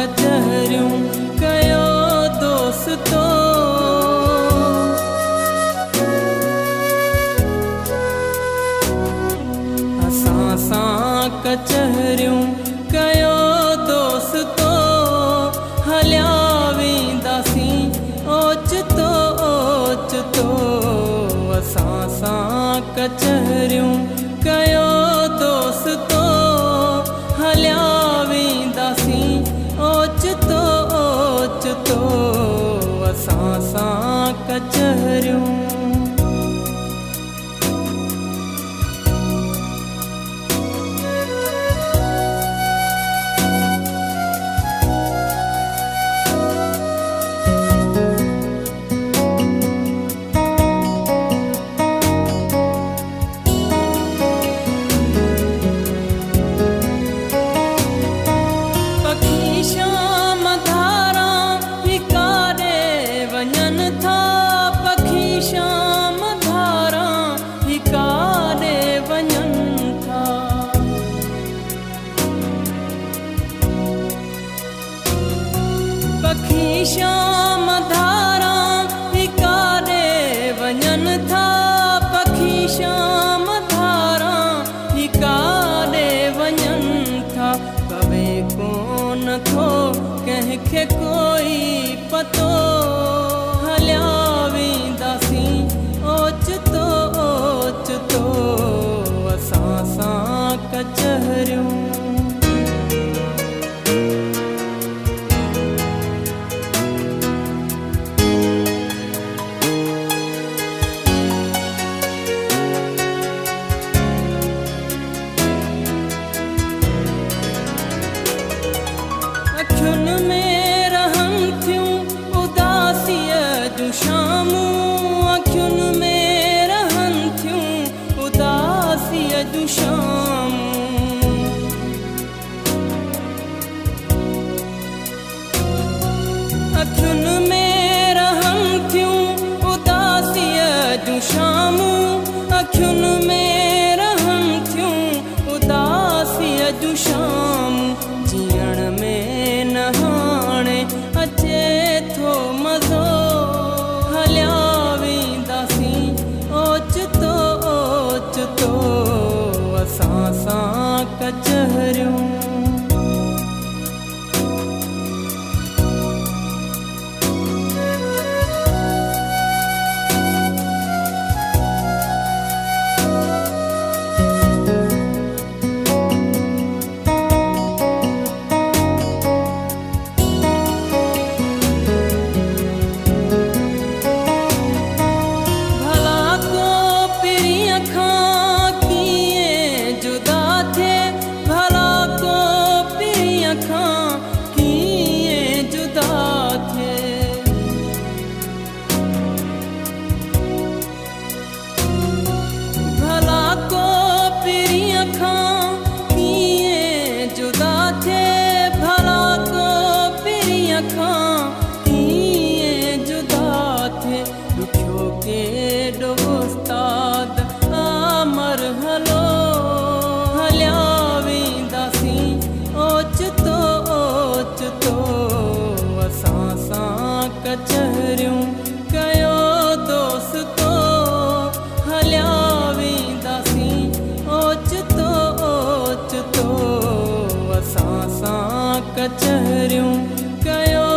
कचहरियूं कयो दोस्तो। असां सां कचहरियूं कयो दोस्तो, हलिया वेंदासीं ओचितो ओचितो। असां सां कचहरियूं कयो दोस्तो, हलिया वेंदासीं ओचितो ओचितो। असां सां कचहरियूं श्याम धारा हिकारे वञन था। पखी श्याम धारा हिकारे वञन था। कवे कोन थो कंहिंखे कोई पतो, हलिया वेंदासीं ओचितो ओचितो। असां सां कचहरियूं अखियुनि में रहनि थियूं उदासीअ जूं शामूं। अखियुनि में रहनि थियूं उदासीअ जूं शामूं। अखियुनि में रहनि थियूं उदासीअ जूं शामूं। अखियुनि में रहनि थियूं उदासीअ जूं शामूं। जीअण में न हाणे अचे थो मज़ो, हलिया वेंदासीं ओचितो ओचितो। असां सां कचहरियूं उस्ताद आमर हलो, हलिया वेंदासीं ओचितो ओचितो। असां सां कचहरियूं कयो दोस्तो, हलिया वेंदासीं ओचितो ओचितो। असां सां कचहरियूं कयो